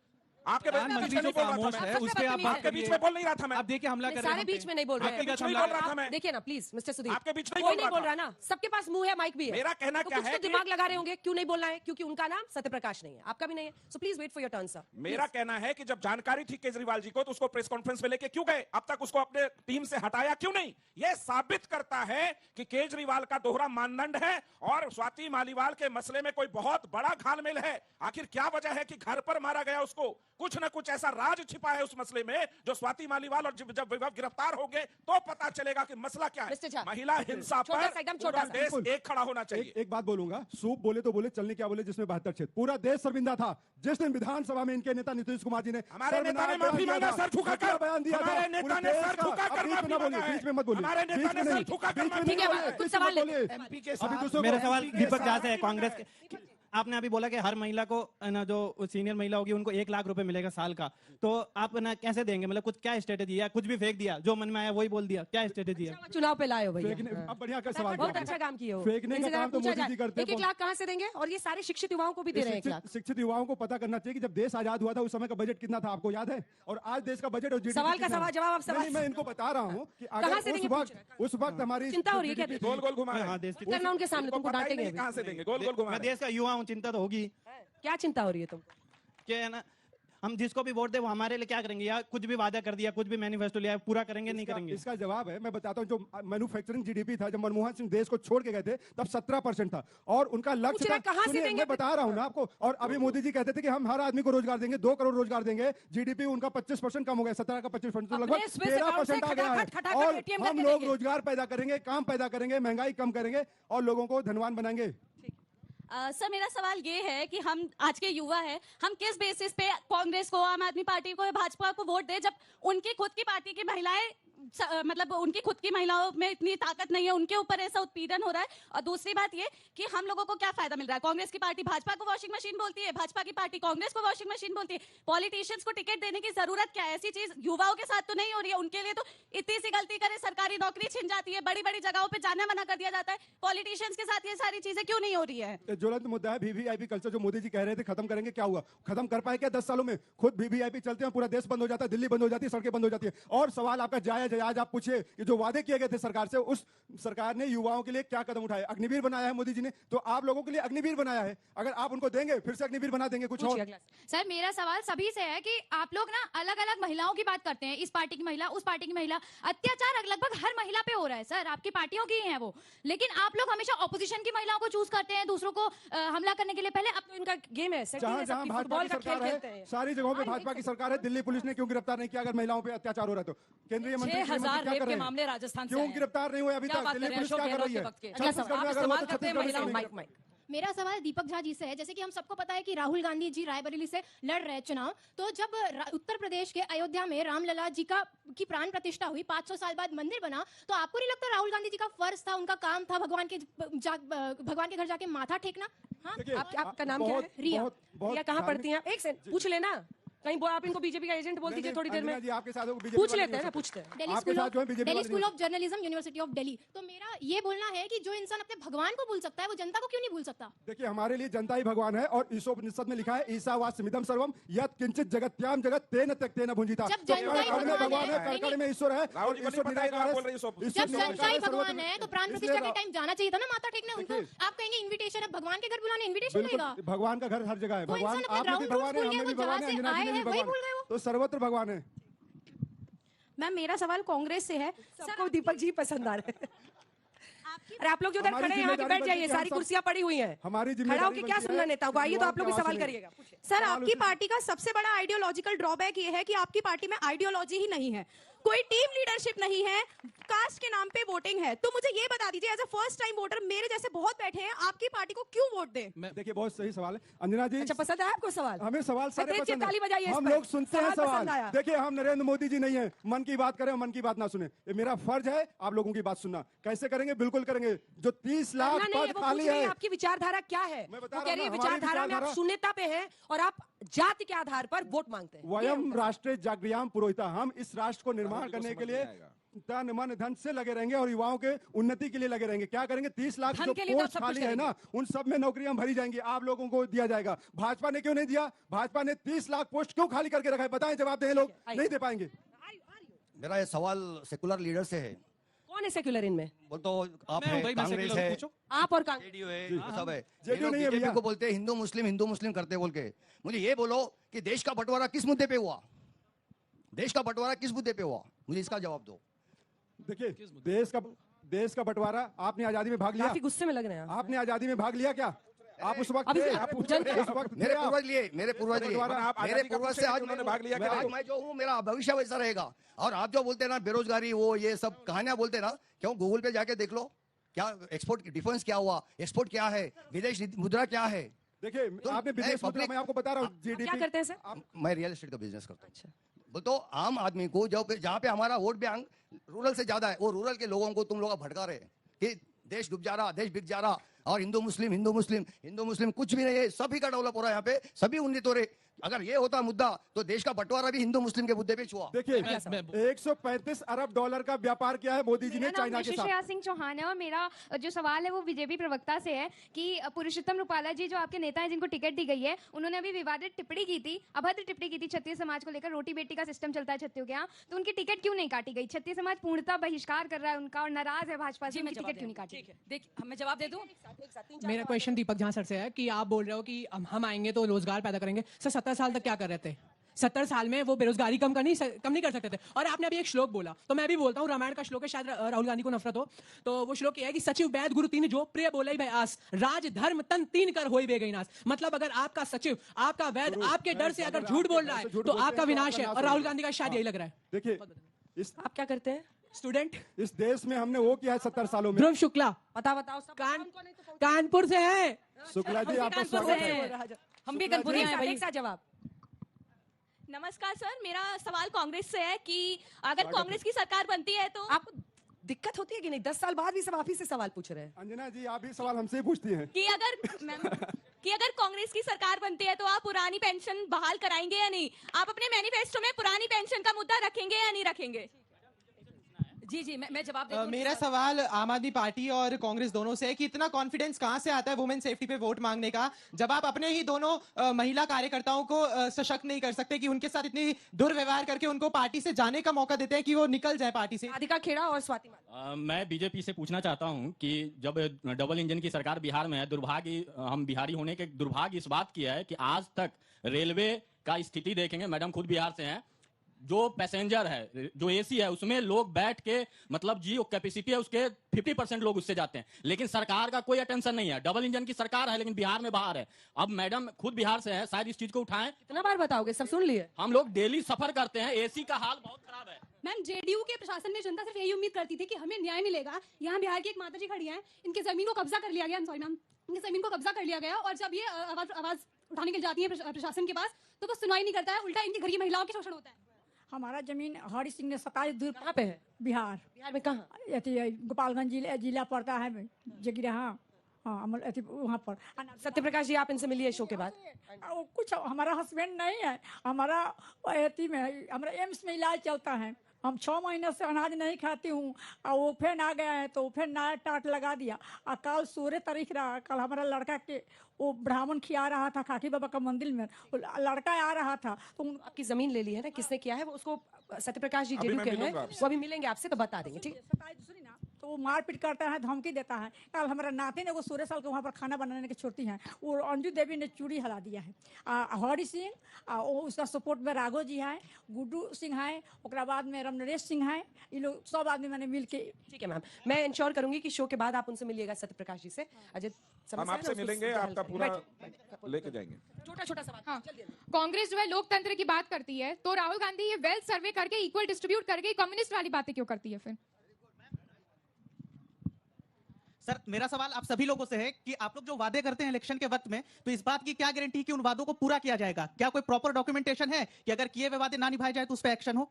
आपके प्रधानमंत्री जो खामोश है उस पे आप बात के बीच में बोल नहीं रहा था मैं। आप देखिए हमला कर रहे हैं, सारे बीच में नहीं बोल रहे हैं। देखिए ना प्लीज मिस्टर सुदीप, आपके बीच में कोई नहीं बोल रहा ना, सबके पास मुंह है, माइक भी है। मेरा कहना क्या है, दिमाग लगा रहे होंगे, क्यों नहीं बोलना है? क्योंकि उनका नाम सत्यप्रकाश नहीं है, आपका भी नहीं है। So please wait for your turn sir. मेरा कहना है कि जब जानकारी थी केजरीवाल जी को, तो उसको प्रेस कॉन्फ्रेंस में लेके क्यों गए? अब तक उसको अपने टीम से हटाया क्यों नहीं? यह साबित करता है कि केजरीवाल का दोहरा मानदंड है और स्वाति मालीवाल के मसले में कोई बहुत बड़ा घालमेल है। आखिर क्या वजह है कि घर पर मारा गया उसको? कुछ न कुछ ऐसा राज छिपा है उस मसले में, जो स्वाति मालीवाल और जब विभव गिरफ्तार होंगे तो पता चलेगा कि मसला क्या है। महिला हिंसा पर पूरा देश एक खड़ा होना चाहिए। एक बात बोलूंगा, सूप बोले तो बोले, चलने क्या बोले, जिसमें 72 क्षेत्र पूरा देश शर्मिंदा था जिस दिन विधानसभा में इनके नेता नीतीश कुमार जी ने हमारे नेता ने माफी मांगा, सर झुकाकर बयान दिया। हमारे नेता ने सर झुकाकर माफी मांगा। बीच में मत बोलिए, हमारे नेता ने सर झुकाकर माफी मांगा। कुछ सवाल एमपी के साथ मेरा सवाल दीपक झा से है, कांग्रेस के। आपने अभी बोला कि हर महिला को ना, जो सीनियर महिला होगी उनको 1 लाख रुपए मिलेगा साल का, तो आप ना कैसे देंगे? मतलब कुछ क्या स्ट्रेटेजी है? कुछ भी फेंक दिया, जो मन में आया वही बोल दिया, क्या स्ट्रेटेजी है? चुनाव पे लाए हो भैया, अब बढ़िया का सवाल, बहुत अच्छा काम किए हो। फेंकने का काम तो मोदी जी करते हैं। 1 लाख कहाँ से देंगे? और ये सारे शिक्षित युवाओं को भी दे रहे हैं 1 लाख। शिक्षित युवाओं को पता करना चाहिए कि जब देश आजाद हुआ था उस समय का बजट कितना था, आपको याद है? और आज देश का बजट और सवाल का सवाल जवाब सवाल मैं इनको बता रहा हूँ कि अगर उस वक्त हमारी चिंता हो रही है क्या? गोल गोल घुमा करना उनके सामने, तुमको डांटेंगे। कहाँ से देंगे? गोल गोल घुमा। मैं देश का युवा हूँ, चिंता तो होगी। क्या चिंता हो रही है तुम? क्या है ना, हम जिसको भी वोट दे वो हमारे लिए क्या करेंगे? या कुछ भी वादा कर दिया, कुछ भी मैनिफेस्टो लिया, पूरा करेंगे नहीं करेंगे? इसका जवाब है, मैं बताता हूं, जो मैन्युफैक्चरिंग जीडीपी था जब मनमोहन सिंह देश को छोड़ के गए थे तब 17% था, और उनका लक्ष्य था। मैं बता रहा हूं ना आपको। और अभी मोदी जी कहते थे कि हम हर आदमी को रोजगार देंगे, 2 करोड़ रोजगार देंगे। जीडीपी उनका 25% कम हो गया, 17 का 25%, लगभग 13% आ गया है। और हम लोग रोजगार पैदा करेंगे, काम पैदा करेंगे, महंगाई कम करेंगे और लोगों को धनवान बनाएंगे। सर मेरा सवाल ये है कि हम आज के युवा है, हम किस बेसिस पे कांग्रेस को, आम आदमी पार्टी को, भाजपा को वोट दे जब उनकी खुद की पार्टी की महिलाएं मतलब उनकी खुद की महिलाओं में इतनी ताकत नहीं है, उनके ऊपर ऐसा उत्पीड़न हो रहा है। और दूसरी बात ये कि हम लोगों को क्या फायदा मिल रहा है? कांग्रेस की पार्टी भाजपा को वॉशिंग मशीन बोलती है, भाजपा की पार्टी कांग्रेस को वॉशिंग मशीन बोलती है। पॉलिटिशियंस को टिकट देने की जरूरत क्या है? ऐसी चीज युवाओं के साथ तो नहीं हो रही है। उनके लिए तो इतनी सी गलती करे सरकारी नौकरी छिन जाती है, बड़ी बड़ी जगहों पर जाना मना कर दिया जाता है। पॉलिटिशियंस के साथ ये सारी चीजें क्यों नहीं हो रही है? ज्वलंत मुद्दा है वीवीआईपी कल्चर, जो मोदी जी कह रहे थे खत्म करेंगे, क्या हुआ? खत्म कर पाए क्या 10 सालों में? खुद वीवीआईपी चलते हैं, पूरा देश बंद हो जाता है, दिल्ली बंद हो जाती है, सड़कें बंद हो जाती है। और सवाल आपका जायज है, आज आप पूछिए कि जो वादे किए गए थे सरकार से, उस सरकार ने युवाओं के लिए क्या कदम उठाए? अग्निवीर बनाया है मोदी जी ने, तो आप लोगों के लिए अग्निवीर बनाया है। अगर आप उनको देंगे फिर से अग्निवीर बना देंगे कुछ और। सर मेरा सवाल सभी से है कि आप लोग ना अलग अलग महिलाओं की बात करते हैं, इस पार्टी की महिला, उस पार्टी की महिला, अत्याचार लगभग हर महिला पे हो रहा है सर, आपकी पार्टियों की है वो। लेकिन आप लोग हमेशा ऑपोजिशन की महिलाओं को चूज करते हैं दूसरों को हमला करने के लिए। पहले अब तो इनका गेम है, जहां जहां भाजपा की सरकार है, सारी जगहों पे भाजपा की सरकार है। दिल्ली पुलिस ने क्यों गिरफ्तार नहीं किया अगर महिलाओं पे अत्याचार हो रहा है तो? केंद्रीय मंत्री 6000 रेप के मामले राजस्थान से क्यों गिरफ्तार नहीं हुए अभी तक? दिल्ली पुलिस क्या कर रही है? मेरा सवाल दीपक झा जी से है। जैसे कि हम सबको पता है कि राहुल गांधी जी रायबरेली से लड़ रहे चुनाव, तो जब उत्तर प्रदेश के अयोध्या में रामलला जी की प्राण प्रतिष्ठा हुई, 500 साल बाद मंदिर बना, तो आपको नहीं लगता राहुल गांधी जी का फर्ज था, उनका काम था भगवान के घर जाके माथा टेकना? हाँ? आपका नाम क्या है? रिया। रिया कहाँ पढ़ती हैं? एक सेकंड पूछ लेना, कहीं आप इनको बीजेपी का एजेंट बोल दीजिए थोड़ी देर में। आपके साथ पूछ लेते हैं ना, पूछते हैं। Delhi school of journalism, university of Delhi. तो मेरा ये बोलना है कि जो इंसान अपने भगवान को भूल सकता है वो जनता को क्यों नहीं भूल सकता? देखिए हमारे लिए जनता ही भगवान है, और ईशोपनिषद में लिखा है ईशावास्यमिदं सर्वम यत् किंचित जगत्याम जगत तेन त्यक्तेन भुंजिता। जब जनता ही भगवान है, कण में ईश्वर है, जब जनता ही भगवान है तो प्राण प्रतिष्ठा के टाइम जाना चाहिए था ना माथा टेकने उनको। आप कहेंगे इन्विटेशन है, भगवान के घर बुलाने इन्विटेशन मिलेगा? भगवान का घर हर जगह है। भगवान आप भी भगवान है, हम भी भगवान है, अंजना जी भी भगवान है, तो सर्वत्र भगवान है। मैम मेरा सवाल कांग्रेस से है, सबको दीपक जी पसंद आ रहे हैं। अरे आप लोग जो उधर खड़े हैं यहाँ पे बैठ जाइए, सारी कुर्सियां पड़ी हुई हैं। हमारी खड़ा होकर क्या सुनना नेताओं को? आइए तो आप लोग भी सवाल करिएगा। सर आपकी पार्टी का सबसे बड़ा आइडियोलॉजिकल ड्रॉबैक ये है कि आपकी पार्टी में आइडियोलॉजी ही नहीं है, कोई टीम लीडरशिप नहीं है, कास्ट के नाम पे वोटिंग है। तो मुझे ये बता दीजिए, as a first time voter मेरे जैसे बहुत बैठे हैं, आपकी पार्टी को क्यों वोट दें? देखिए बहुत सही सवाल है अंजना जी। अच्छा पसंद है आपको सवाल? हमें सवाल सारे पसंद है, हम लोग सुनते हैं सवाल। देखिए हम नरेंद्र मोदी जी नहीं है, मन की बात करें, मन की बात ना सुने। ये मेरा फर्ज है आप लोगों की बात सुनना। कैसे करेंगे? बिल्कुल करेंगे। जो 30 लाख पद खाली है, आपकी विचारधारा क्या है? वो कह रही है विचारधारा में आप शून्यता पे हैं और आप जाति के आधार पर वोट मांगते हैं। वयम राष्ट्रीय जागृयाम पुरोहिता, हम इस राष्ट्र को निर्माण करने के लिए तन मन धन से लगे रहेंगे और युवाओं के उन्नति के लिए लगे रहेंगे। क्या करेंगे? 30 लाख जो पोस्ट खाली है ना, उन सब में नौकरियां भरी जाएंगी, आप लोगों को दिया जाएगा। भाजपा ने क्यों नहीं दिया? भाजपा ने 30 लाख पोस्ट क्यों खाली करके रखा है? बताएं, जवाब दें। लोग नहीं दे पाएंगे। मेरा ये सवाल सेकुलर लीडर से है। कौन है सेक्युलर इनमें? बोल तो आप है, कांग्रेस है, आप और कांग्रेस, जेडीयू है, सब है। बीजेपी को बोलते हैं हिंदू मुस्लिम करते बोल के। मुझे ये बोलो कि देश का बंटवारा किस मुद्दे पे हुआ? देश का बंटवारा किस मुद्दे पे हुआ? मुझे इसका जवाब दो। देखिए देश का बंटवारा, आपने आजादी में भाग लिया? काफी गुस्से में लग रहे हैं आपने आजादी में भाग लिया क्या? आप उस वक्त मेरे पूर्वज से आज उन्होंने भाग लिया। आज मैं जो हूँ मेरा भविष्य वैसा रहेगा। और आप जो बोलते हैं ना बेरोजगारी, वो ये सब कहानियां बोलते हैं ना, क्यों गूगल पे जाके देख लो क्या एक्सपोर्ट डिफेंस क्या हुआ, एक्सपोर्ट क्या है, विदेश मुद्रा क्या है। देखिए आपने विदेश मुद्रा, मैं आपको बता रहा हूँ जीडीपी क्या करते हैं सर? मैं रियल एस्टेट का बिजनेस करता हूँ। बोल तो आम आदमी को जहाँ पे हमारा वोट बैंक रूरल से ज्यादा है, वो रूरल के लोगों को तुम लोग भटका रहे हैं कि देश डूब जा रहा, देश बिक जा रहा, और हिंदू मुस्लिम कुछ भी नहीं है। सभी का डेवलप हो रहा है, यहाँ पे सभी उन्नत हो रहे। अगर ये होता मुद्दा तो देश का बंटवारा भी हिंदू मुस्लिम के मुद्दे पे हुआ। देखिए 135 अरब डॉलर का व्यापार किया है मोदी जी ने चाइना के साथ। सिंह चौहान है और मेरा जो सवाल है वो बीजेपी प्रवक्ता से है कि पुरुषोत्तम रूपाला जी जो आपके नेता हैं जिनको टिकट दी गई है, उन्होंने अभी विवादित टिप्पणी की थी, अभद्र टिप्पणी की थी क्षत्रिय समाज को लेकर। रोटी बेटी का सिस्टम चलता है क्षत्रियों के यहाँ, तो उनकी टिकट क्यों नहीं काटी गई? क्षत्रिय समाज पूर्णतः बहिष्कार कर रहा है उनका और नाराज है भाजपा से, उनकी टिकट क्यों नहीं काटी? देखिए मैं जवाब दे दूं। मेरा क्वेश्चन दीपक झा सर से है कि आप बोल रहे हो कि हम आएंगे तो रोजगार पैदा करेंगे। सर 70 साल तक क्या कर रहे थे? 70 साल में वो बेरोजगारी कम नहीं कर सकते थे। और आपने अभी एक श्लोक बोला, तो मैं भी बोलता हूँ, रामायण का श्लोक है, शायद राहुल गांधी को नफरत हो, तो वो श्लोक ये है कि सचिव वैद गुरु तीन जो प्रिय बोले भाई आस, राज धर्म तन तीन कर होई बेगई नाश। मतलब अगर आपका सचिव, आपका वैद आपके डर से अगर झूठ बोल रहा है तो आपका विनाश है। और राहुल गांधी का शायद यही लग रहा है। देखिए आप क्या करते हैं? स्टूडेंट। इस देश में हमने वो किया है 70 सालों में। ध्रुव शुक्ला। बताओ कानपुर से है। शुक्ला जी आपका कानपुर स्वागत से है। हैं। हम भी कानपुर हैं भाई। एक साथ जवाब। नमस्कार सर, मेरा सवाल कांग्रेस से है कि अगर कांग्रेस की सरकार बनती है तो आपको दिक्कत होती है कि नहीं? 10 साल बाद भी सब आप ही से सवाल पूछ रहे हैं। अंजना जी आप भी सवाल हमसे ही पूछती हैं। कि अगर कांग्रेस की सरकार बनती है तो आप पुरानी पेंशन बहाल कराएंगे या नहीं? आप अपने मैनिफेस्टो में पुरानी पेंशन का मुद्दा रखेंगे या नहीं रखेंगे? जी जी मैं जवाब देती हूँ। मेरा सवाल आम आदमी पार्टी और कांग्रेस दोनों से है कि इतना कॉन्फिडेंस कहां से आता है वुमेन सेफ्टी पे वोट मांगने का, जब आप अपने ही दोनों महिला कार्यकर्ताओं को सशक्त नहीं कर सकते, कि उनके साथ इतनी दुर्व्यवहार करके उनको पार्टी से जाने का मौका देते हैं कि वो निकल जाए पार्टी से। राधिका खेड़ा और स्वाति मालिवाल। मैं बीजेपी से पूछना चाहता हूं कि जब डबल इंजन की सरकार बिहार में है, दुर्भाग्य हम बिहारी होने के दुर्भाग्य इस बात की है कि आज तक रेलवे का स्थिति देखेंगे, मैडम खुद बिहार से हैं, जो पैसेंजर है जो एसी है उसमें लोग बैठ के मतलब जी कैपेसिटी है उसके 50% लोग उससे जाते हैं, लेकिन सरकार का कोई अटेंशन नहीं है। डबल इंजन की सरकार है लेकिन बिहार में बाहर है। अब मैडम खुद बिहार से है, शायद इस चीज को उठाएं। कितना बार बताओगे? सब सुन लिए। हम लोग डेली सफर करते हैं, एसी का हाल बहुत खराब है। मैम जेडीयू के प्रशासन में जनता सिर्फ यही उम्मीद करती थी कि हमें न्याय मिलेगा। यहाँ बिहार की एक माता जी खड़ी हैं, इनकी जमीन को कब्जा कर लिया गया। सॉरी मैम, इनकी जमीन को कब्जा कर लिया गया और जब ये आवाज उठाने के लिए जाती है प्रशासन के पास तो वो सुनवाई नहीं करता है, उल्टा इनकी घर की महिलाओं के शोषण होता है। हमारा जमीन हरि सिंह ने 27 दूर कहाँ पे है? बिहार। बिहार में कहाँ? गोपालगंज जिला पड़ता है जगिरा। हाँ वहाँ पर। सत्यप्रकाश जी आप इनसे मिलिए शो के बाद। कुछ हमारा हस्बैंड नहीं है, हमारा हमारा एम्स में इलाज चलता है। हम 6 महीने से अनाज नहीं खाती हूँ और वो फैन आ गया है तो फैन नया टाट लगा दिया। और कल 16 तारीख रहा, कल हमारा लड़का के वो ब्राह्मण खिया रहा था खाकी बाबा का मंदिर में, लड़का आ रहा था तो आपकी जमीन ले ली है ना, किसने किया है वो? उसको सत्यप्रकाश जी जेडीयू के हैं, वो अभी मिलेंगे आपसे तो बता देंगे, ठीक है? तो वो मारपीट करता है, धमकी देता है। कल हमारा नाते ने वो 16 साल के वहाँ पर खाना बनाने की छोड़ती हैं, वो अंजू देवी ने चूड़ी हला दिया है। हरि सिंह उसका सपोर्ट में राघव जी है, गुड्डू सिंह है, उसके बाद में रमनरेश सिंह है, ये लोग सब आदमी मैंने मिल के। ठीक है मैम, मैं इंश्योर करूंगी कि शो के बाद आप उनसे मिलिएगा सत्यप्रकाश जी से। अजय हम आपसे मिलेंगे, आपका पूरा लेके जाएंगे। छोटा छोटा सवाल। हाँ, कांग्रेस जो है लोकतंत्र की बात करती है तो राहुल गांधी ये वेल्थ सर्वे करके इक्वल डिस्ट्रीब्यूट करके कम्युनिस्ट वाली बातें क्यों करती है फिर? सर मेरा सवाल आप सभी लोगों से है कि आप लोग जो वादे करते हैं इलेक्शन के वक्त में, तो इस बात की क्या गारंटी कि उन वादों को पूरा किया जाएगा? क्या कोई प्रॉपर डॉक्यूमेंटेशन है कि अगर किए हुए वादे ना निभाए जाए तो उस पर एक्शन हो?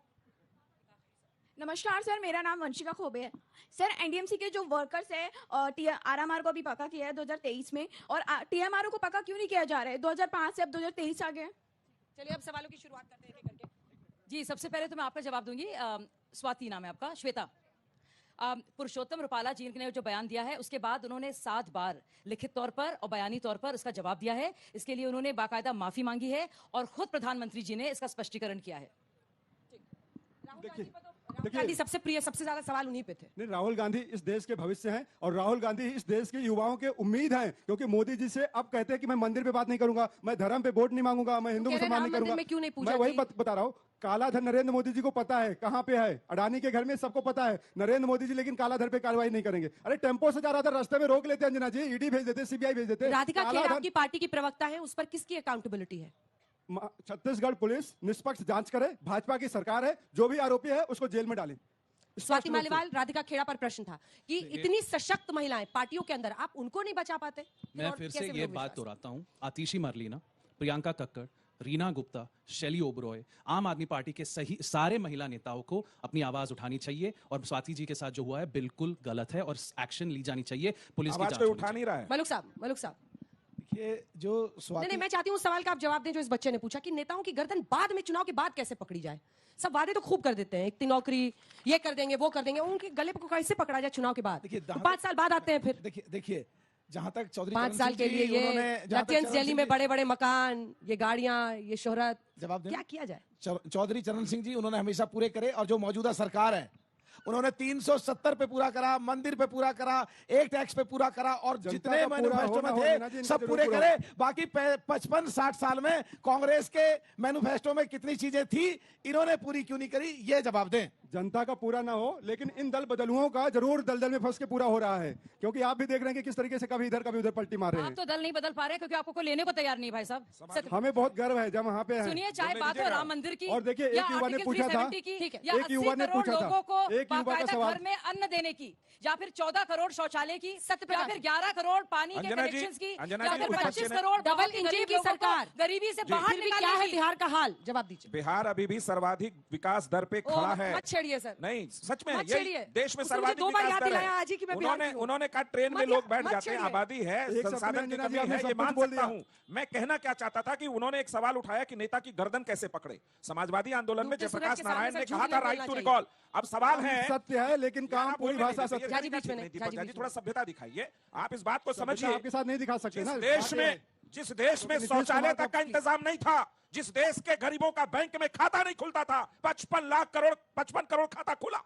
नमस्कार सर, मेरा नाम वंशिका खोबे है। सर एनडीएमसी के जो वर्कर्स है आरएमआर को अभी पक्का किया है 2023 में, और टीएमआर को पक्का क्यों नहीं किया जा रहा है? 2005 से अब 2023 आ गया। चलिए अब सवालों की शुरुआत करते हैं करके। जी सबसे पहले तो मैं आपका जवाब दूंगी। स्वाति नाम है आपका, श्वेता। पुरुषोत्तम रूपाला जी ने जो बयान दिया है उसके बाद उन्होंने 7 बार लिखित तौर पर और बयानी तौर पर उसका जवाब दिया है। इसके लिए उन्होंने बाकायदा माफी मांगी है और खुद प्रधानमंत्री जी ने इसका स्पष्टीकरण किया है। राहुल गांधी सबसे प्रिय, सबसे ज्यादा सवाल उन्हीं पे थे। नहीं, राहुल गांधी इस देश के भविष्य हैं और राहुल गांधी इस देश के युवाओं के उम्मीद हैं, क्योंकि मोदी जी से अब कहते हैं कि मैं मंदिर पे बात नहीं करूंगा, मैं धर्म पे वोट नहीं मांगूंगा, मैं हिंदू मुसलमान नहीं करूंगा। मैं वही बता रहा हूँ, काला धन नरेंद्र मोदी जी को पता है कहाँ पे है, अडानी के घर में सबको पता है। नरेंद्र मोदी जी लेकिन काला धन पे कार्रवाई नहीं करेंगे। अरे टेम्पो से जा रहा था, रास्ते में रोक लेते अंजना जी, ईडी भेज देते, सीबीआई भेज देते। राधिका खेड़ा आपकी पार्टी की प्रवक्ता है, उस पर किसकी अकाउंटेबिलिटी है? छत्तीसगढ़ पुलिस निष्पक्ष जांच करे, भाजपा की सरकार है, जो भी आरोपी है उसको जेल में डाले। स्वाति मालिवाल, राधिका खेड़ा पर प्रश्न था कि इतनी सशक्त महिलाएं पार्टियों के अंदर, आप उनको नहीं बचा पाते? मैं फिर से ये बात दोहराता हूँ, आतिशी मरलीना, प्रियंका कक्कड़, रीना गुप्ता, शैली ओबरॉय, आम आदमी पार्टी के सही सारे महिला नेताओं को अपनी आवाज उठानी चाहिए और स्वाति जी के साथ जो हुआ है बिल्कुल गलत है और एक्शन ली जानी चाहिए। पुलिस की जांच उठा नहीं रहा है। मलुक साहब देखिए, जो नहीं, मैं चाहती हूँ सवाल का आप जवाब दें जो इस बच्चे ने पूछा कि नेताओं की गर्दन बाद में, चुनाव के बाद कैसे पकड़ी जाए? सब वादे तो खूब कर देते हैं, एक नौकरी ये कर देंगे वो कर देंगे, उनके गले को कैसे पकड़ा जाए चुनाव के बाद? 5 साल बाद आते हैं फिर। देखिए जहां तक चौधरी 5 साल के लिए ये लतियंस दिल्ली में बड़े बड़े मकान, ये गाड़ियां, ये शोहरत, जवाब क्या किया जाए? चौधरी चरण सिंह जी उन्होंने हमेशा पूरे करे, और जो मौजूदा सरकार है उन्होंने 370 पे पूरा करा, मंदिर पे पूरा करा, एक टैक्स पे पूरा करा, और जितने मैनिफेस्टो में थे सब पूरे करे। बाकी 55-60 साल में कांग्रेस के मैनिफेस्टो में कितनी चीजें थी, इन्होंने पूरी क्यों नहीं करी, ये जवाब दें। जनता का पूरा ना हो, लेकिन इन दल बदलुओं का जरूर दलदल में फंस के पूरा हो रहा है, क्योंकि आप भी देख रहे हैं कि किस तरीके से कभी इधर कभी उधर पलटी मार रहे आप हैं। तो दल नहीं बदल पा रहे क्योंकि आपको कोई लेने को तैयार नहीं भाई साहब। हमें बहुत गर्व है जब वहाँ पे हैं। सुनिए, चाहे बात हो राम मंदिर की, और देखिए एक युवा ने पूछा था, या 80 करोड़ लोगों को बाकायदा घर में अन्न देने की, या फिर 14 करोड़ शौचालय की, या फिर 11 करोड़ पानी के कनेक्शन की, या फिर 25 करोड़ डबल इंजन की सरकार, गरीबी से बाहर क्या है बिहार का हाल, जवाब दीजिए। बिहार अभी भी सर्वाधिक विकास दर पे खड़ा है। मत छेड़िए सर, नहीं सच में मत यही छेड़िए। देश में उसने सर्वाधिक दो बार विकास याद दर दिलाया है। आज ही कि मैं बिहार की हूँ। उन्होंने कहा ट्रेन में लोग बैठ जाते हैं, आबादी है, संसाधन की कमी है, ये मान सकता हूँ। मैं कहना क्या चाहता था कि उन्होंने एक सवाल उठाया कि नेता की गर्दन कैसे पकड़े। समाजवादी आंदोलन में जयप्रकाश नारायण ने कहा था राइट टू रिकॉल। अब सवाल है, सत्य है लेकिन काम पूरी भाषा सत्य है। दीपक जी थोड़ा सभ्यता दिखाइए, आप इस बात को समझिए। आपके साथ नहीं दिखा सकते ना। जिस देश में शौचालय तक का इंतजाम नहीं था, जिस देश के गरीबों का बैंक में खाता नहीं खुलता था, 55 करोड़ खाता खुला।